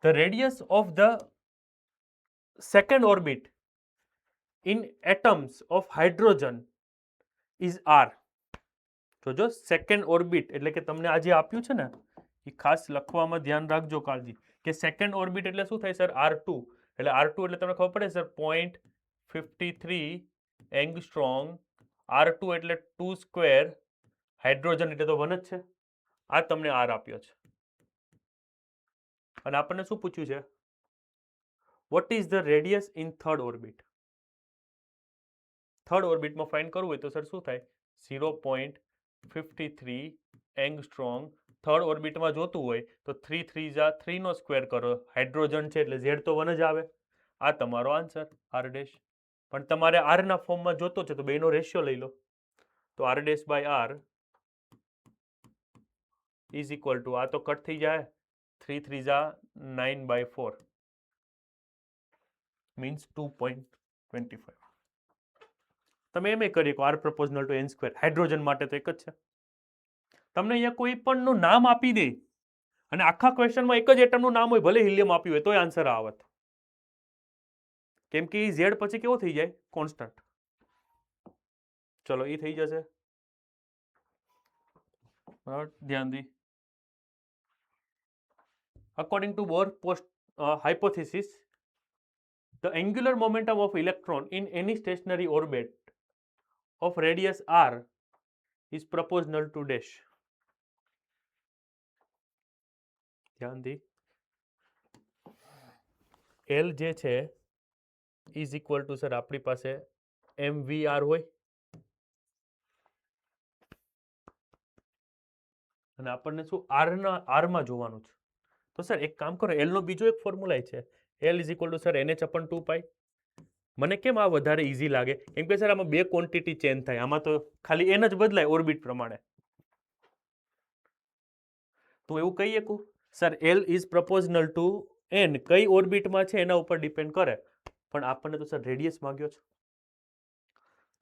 The radius of the second orbit in atoms of hydrogen is R. જોજો સેકન્ડ ઓર્બિટ એટલે કે તમને આ જે આપ્યું છે ને એ ખાસ લખવામાં ધ્યાન રાખજો કાળજી કે સેકન્ડ ઓર્બિટ એટલે શું થાય સર R2 એટલે R2 એટલે તમને ખબર પડે સર 0.53 એંગસ્ટ્રોમ R2 એટલે 2 સ્ક્વેર હાઇડ્રોજન એટલે તો 1 જ છે આ તમને R આપ્યો છે અને આપણને શું પૂછ્યું છે what is the radius in third orbit third ઓર્બિટમાં ફાઇન્ડ કરવું હોય તો સર શું થાય 0.53 એંગસ્ટ્રોમ થર્ડ ઓર્બિટમાં જોતું હોય તો 3 3 જા 3 નો સ્ક્વેર કરો હાઇડ્રોજન છે એટલે ઝેડ તો 1 જ આવે આ તમારો આન્સર આર ડેશ પણ તમારે આર ના ફોર્મમાં જોતો છે તો બેનો રેશિયો લઈ લો તો R dash by R is equal to આ તો કટ થઈ જાય 3 3 જા 9/4 મીન્સ 2.25 તમે એમ કરી R proportional to N square hydrogen માટે તો એક જ છે તમને અહીંયા કોઈ પણ નું નામ આપી દે અને આખા ક્વેશ્ચનમાં એક જ એટમનું નામ હોય ભલે હિલિયમ આપ્યું હોય તોય આન્સર આવત કેમ કે ઝેડ પછી કેવો થઈ જાય કોન્સ્ટન્ટ ચલો એ થઈ જશે બરાબર ધ્યાન દી according to bore post hypothesis the angular momentum of electron in any stationary orbit of radius r is proportional to dash ધ્યાન દી L જે છે ઇઝ ઇક્વલ ટુ સર આપણી પાસે mvr હોય અને આપણને શું r માં જોવાનું છે તો સર એક કામ કરો L નો બીજો એક ફોર્મ્યુલા છે L is equal two sir NH/2 મને કેમ આ વધારે ઈઝી લાગે કેમ કે સર આમાં બે ક્વોન્ટિટી ચેન્જ થાય આમાં તો ખાલી n જ બદલાય ઓર્બિટ પ્રમાણે તો એવું કહી શકું sir L is proportional two n કઈ ઓર્બિટમાં છે એના ઉપર ડિપેન્ડ કરે પણ આપણને તો સર રેડિયસ માંગ્યો છે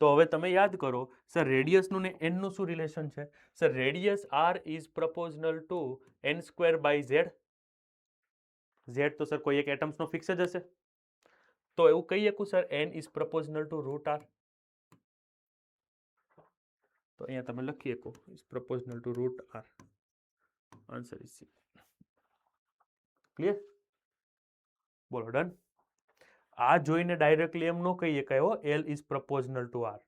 તો હવે તમે યાદ કરો સર રેડિયસનું ને n નું શું રિલેશન છે sir radius r is proportional to n² z તો સર કોઈ એક એટમ્સનો ફિક્સ જ હશે તો એવું કહી શકું sir n is proportional two √r તો અહીંયા તમે લખી શકો is proportional two √r answer is C clear બોલો ડન આ જોઈને ડાયરેક્ટલી એમ ન કહી શકાય હો L is proportional two r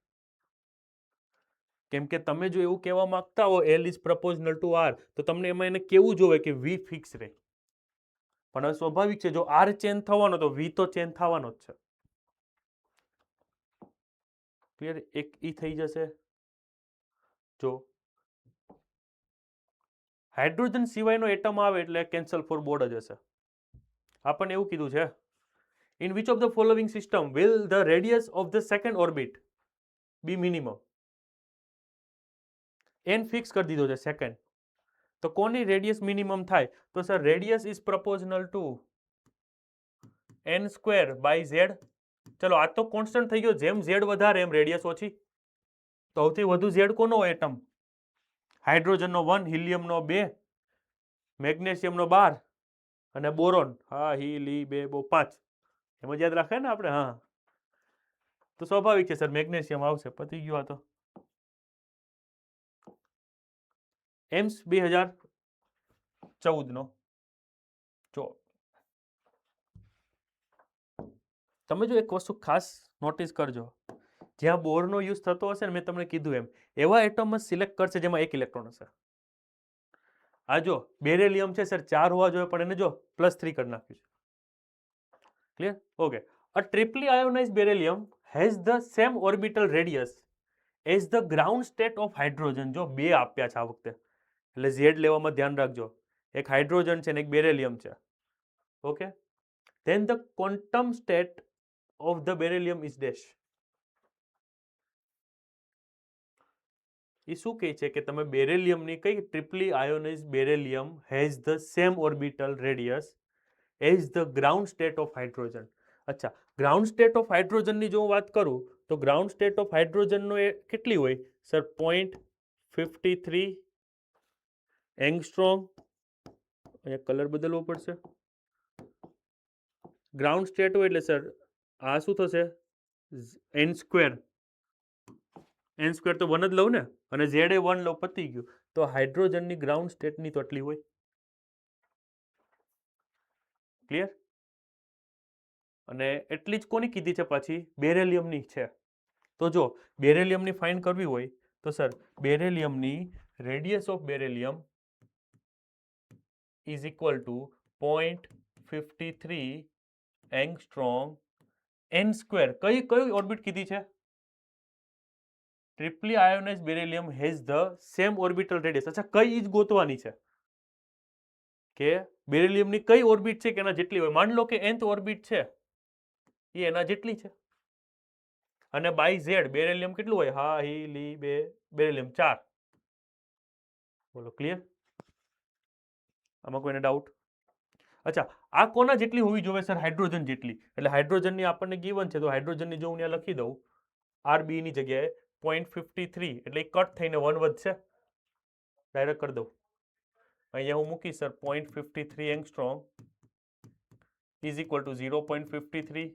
કેમ કે તમે જો એવું કહેવા માંગતા હો L is proportional two r તો તમને એમાં એને કેવું જોવે કે v ફિક્સ રહે પણ હવે સ્વાભાવિક છે જો r ચેન્જ થવાનો તો v તો ચેન્જ થવાનો જ છે ક્લિયર એક ઈ થઈ જશે જો હાઇડ્રોજન સિવાયનો એટમ આવે એટલે કેન્સલ ફોર બોર્ડ જ હશે આપણને એવું કીધું છે in which of the following system will the radius of the second orbit be minimum n fix કરી દીધો છે સેકન્ડ તો કોની રેડિયસ મિનિમમ થાય તો sir radius is proportional two n²/z ચલો આ તો કોન્સ્ટન્ટ થઈ ગયો જેમ z વધારે એમ રેડિયસ ઓછી તો સૌથી વધુ z કોનો હોય એટમ હાઇડ્રોજનનો 1 હિલિયમનો 2 મેગ્નેશિયમનો 12 અને બોરોન હા લી 2 5 એમ જ યાદ રાખે ને આપણે હા તો સ્વાભાવિક છે સર મેગ્નેશિયમ આવશે પતી ગયો આ તો એમ્સ 2014 નો જો તમે જો એક વસ્તુ ખાસ નોટિસ કરજો જ્યાં બોરનો યુઝ થતો હશે ને મેં તમને કીધું એમ એવા એટમ સિલેક્ટ કરશે જેમાં એક ઇલેક્ટ્રોન હશે આ જો બેરેલિયમ છે સર 4 હોવા જોઈએ પણ એને જો +3 કરી નાખ્યું છે clear okay a triply ionized beryllium has the same orbital radius as the ground state of hydrogen જો બે આપ્યા છે આ વખતે એટલે ઝેડ લેવામાં ધ્યાન રાખજો એક હાઇડ્રોજન છે ને એક બેરેલિયમ છે okay then the quantum state of the beryllium is dash એ શું કહે છે કે તમે બેરેલિયમની કઈ triply ionized beryllium has the same orbital radius as the ground state of hydrogen અચ્છા ગ્રાઉન્ડ સ્ટેટ ઓફ હાઇડ્રોજનની જો હું વાત કરું તો ગ્રાઉન્ડ સ્ટેટ ઓફ હાઇડ્રોજનનો એ કેટલી હોય સર 0.53 એંગસ્ટ્રોમ અહીંયા કલર બદલવો પડશે ગ્રાઉન્ડ સ્ટેટ હોય એટલે સર આ શું થશે n² n સ્ક્વેર તો 1 જ લઉં ને, અને z એ 1 લઉં, પતી ગયું. તો હાઇડ્રોજનની ગ્રાઉન્ડ સ્ટેટની તો આટલી હોય. ક્લિયર? અને એટલી જ કોની કીધી છે પાછી? બેરેલિયમની છે. તો જો બેરેલિયમની ફાઇન્ડ કરવી હોય તો સર બેરેલિયમની radius of beryllium is equal to 0.53 angstrom n square. કઈ ઓર્બિટ કીધી છે? Triply ionize beryllium has the same orbital radius. અચ્છા, કઈ જ ગોતવાની છે કે બેરિલિયમની કઈ ઓર્બિટ છે કે એના જેટલી હોય. માની લો કે nth ઓર્બિટ છે એ એના જેટલી છે, અને બાય ઝેડ બેરિલિયમ કેટલું હોય? હા હી લી બે બેરિલિયમ 4. બોલો ક્લિયર? આમાં કોઈને ડાઉટ? અચ્છા, આ કોના જેટલી હોવી જોઈએ સર? હાઇડ્રોજન જેટલી. એટલે હાઇડ્રોજનની આપણને ગીવન છે, તો હાઇડ્રોજનની જો હું ત્યાં લખી દઉં RB ની જગ્યાએ 0.53, એટલે કટ થઈને 1 વધશે. ડાયરેક્ટ કરી દઉં. અહીંયા હું મૂકીશ sir 0.53 angstrom is equal to 0.53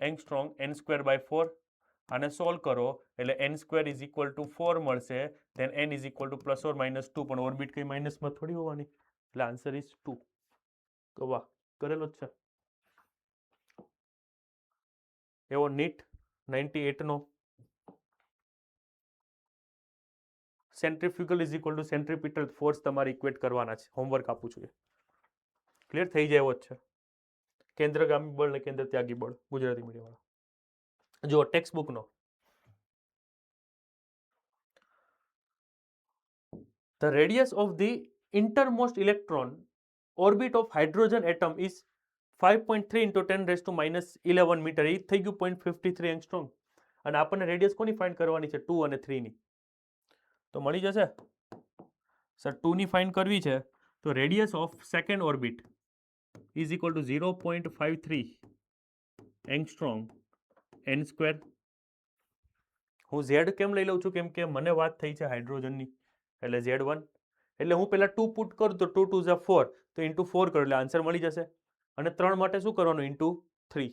angstrom n square by 4. આને સોલ્વ કરો એટલે n square is equal to 4 મળશે. Then n is equal to plus or minus 2, પણ ઓર્બિટ કઈ માઇનસમાં થોડી હોવાની, એટલે આન્સર ઇઝ 2. તો વાહ, કરેલો જ છે. એવો નીટ 98 નો centrifugal is equal to centripetal force તમારે ઇક્વેટ કરવાના છે. હોમવર્ક આપું છું. ક્લિયર થઈ જાય એવો જ છે. કેન્દ્રગામી બળ ને કેન્દ્ર ત્યાગી બળ, ગુજરાતી મીડિયમ વાળા. જો text બુકનો The radius of the innermost electron orbit of hydrogen atom is 5.3 into 10 raised to minus 11 meter. એ થઈ ગયું 0.53 એંગસ્ટ્રોમ. અને આપણને રેડિયસ કોની ફાઇન્ડ કરવાની છે? 2 અને 3 ની. તો મળી જશે સર. 2 ની ફાઇન્ડ કરવી છે તો radius of second orbit is equal to 0.53 angstrom n square. હું ઝેડ કેમ લઈ લઉં છું? કેમ કે મને વાત થઈ છે હાઇડ્રોજનની, એટલે Z1. એટલે હું પહેલા 2 પુટ કરું તો 2 2 ઝા 4, તો ઇન્ટુ 4 કરું એટલે આન્સર મળી જશે. અને 3 માટે શું કરવાનું? ઇન્ટુ 3.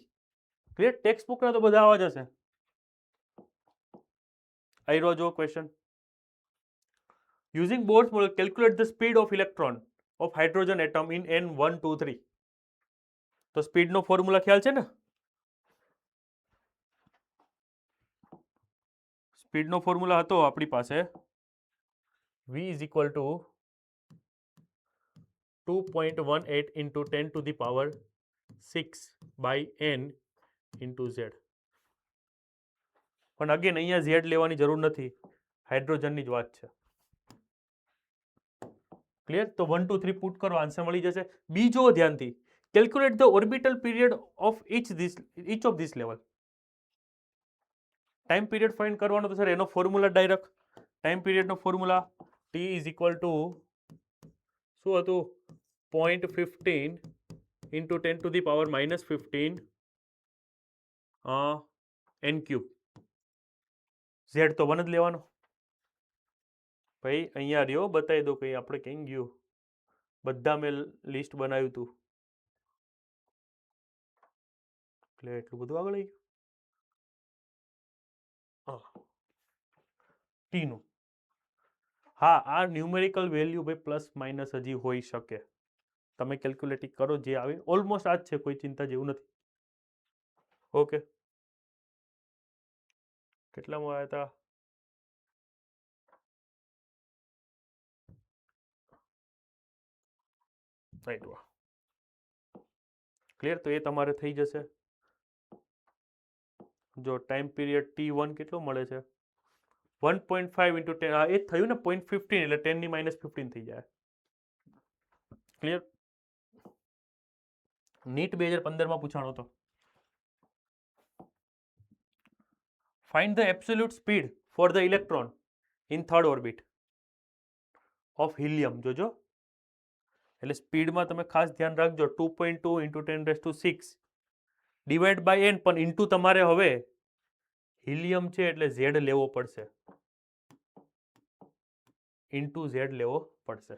ક્લિયર? ટેક્સ્ટ બુકના તો બધા આવા જ હશે. આઈ રહ્યો જો question. Using bourse model calculate the speed of electron of hydrogen atom in n 1 2 3. તો સ્પીડનો ફોર્મ્યુલા ખ્યાલ છે ને? સ્પીડનો ફોર્મ્યુલા હતો આપણી પાસે v is equal two 2.18 into 10 to the power 6 by n into z. પણ અગેન અહીંયા z લેવાની જરૂર નથી, હાઇડ્રોજનની જ વાત છે. ક્લિયર? તો 1 2 3 પુટ કરો, આન્સર મળી જશે. બીજો ધ્યાનથી calculate the orbital period of each of this level. Time period find કરવાનો તો સર એનો ફોર્મ્યુલા ડાયરેક્ટ ટાઈમ પીરિયડનો formula t is equal to શું હતું? 0.15 into 10 to the power minus 15 n cube. z તો 1 જ લેવાનો. ભાઈ અહીંયા રહ્યો, બતાવી દો કઈ આપણે કઈ ગયું. બધા મેં લિસ્ટ બનાવ્યું હતું, એટલે એટલું બધું આગળ આવી ગયું. ટી નું હા, આ ન્યુમેરિકલ વેલ્યુ ભાઈ પ્લસ માઇનસ હજી હોઈ શકે. તમે કેલ્ક્યુલેટ કરો, જે આવે ઓલમોસ્ટ આ જ છે, કોઈ ચિંતા જેવું નથી. ઓકે, કેટલામાં આવ્યા હતા? ક્લિયર? તો એ તમારે થઈ જશે. જો ટાઈમ પીરિયડ T1 કેટલો મળે છે? 1.5 into 10. એ થયું ને 0.15, એટલે 10 ની minus 15 થઈ જાય. ક્લિયર? નીટ 2015 માં પૂછાણો હતો. Find the absolute speed for the electron in third orbit of helium. જોજો, એટલે સ્પીડમાં તમે ખાસ ધ્યાન રાખજો. 2.2 into 10 raised to 6 divide by n, પણ ઇન્ટુ તમારે હવે હિલિયમ છે એટલે z લેવો પડશે. ઇન્ટુ z લેવો પડશે.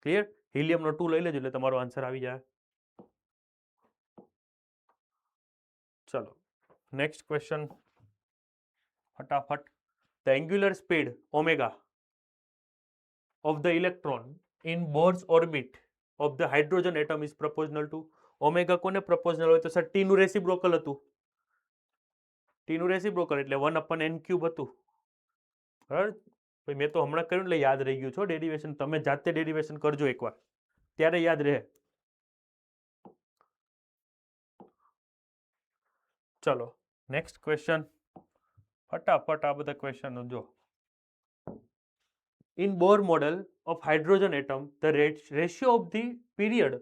ક્લિયર? હિલિયમનો 2 લઈ લેજો એટલે તમારો આન્સર આવી જાય. ચલો નેક્સ્ટ ક્વેશ્ચન ફટાફટ. the angular speed omega of the electron in Bohr's orbit of the hydrogen atom is proportional to omega કોને proportional હોય તો સર ટી નું રેસિપ્રોકલ હતું, ટી નું રેસિપ્રોકલ એટલે 1/n³ હતું બરાબર. ભાઈ મેં તો હમણાં કર્યું એટલે યાદ રહી ગયું છો ડેરિવેશન, તમે જાતે ડેરિવેશન કરજો એકવાર ત્યારે યાદ રહે. ચલો નેક્સ્ટ ક્વેશ્ચન, ફટાફટ આ બધા ક્વેશ્ચનો જો. In Bohr model of hydrogen atom, the ratio of the period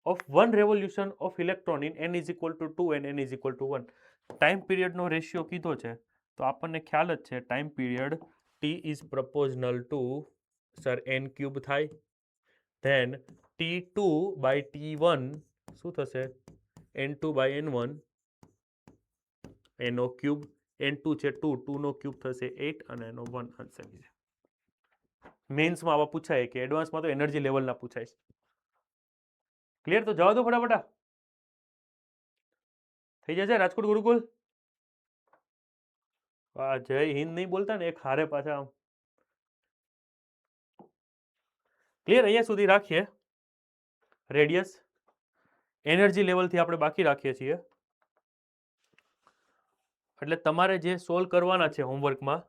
of one revolution of electron in n is equal to 2 and n is equal to 1. Time પિરિયડનો રેશિયો કીધો છે તો આપણને ખ્યાલ જ છે time period t is proportional to sir n³ થાય, than t2 by t1 શું થશે n2 by n1 એનો ક્યુબ, n2 છે 2, 2 નો ક્યુબ થશે 8 અને એનો 1 આન્સર છે. મેન્સમાં આવા પૂછાય કે એડવાન્સમાં તો એનર્જી લેવલના પૂછાય છે. ક્લિયર? તો જવા દો ફટાફટ. થઈ જશે રાજકોટ ગુરુકુલ. જય હિન્દ નહીં બોલતા ને એક હારે પાછા. ક્લિયર? અહીંયા સુધી રાખીએ. રેડિયસ એનર્જી લેવલથી આપણે બાકી રાખીએ છીએ. એટલે તમારે જે સોલ્વ કરવાના છે હોમવર્કમાં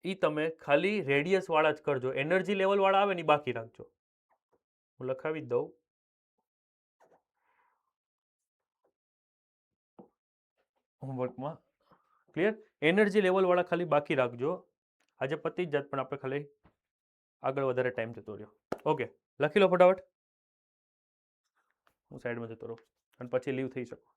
એ તમે ખાલી રેડિયસ વાળા જ કરજો, એનર્જી લેવલ વાળા આવે ને બાકી રાખજો. હું લખાવી જ દઉં. હોમવર્કમાં ક્લિયર? એનર્જી લેવલ વાળા ખાલી બાકી રાખજો. આજે પતી જ જાત પણ આપણે ખાલી આગળ વધારે ટાઈમ જતો રહ્યો. ઓકે લખી લો ફટાફટ. હું સાઈડમાં જતો રહું અને પછી લીવ થઈ શકું.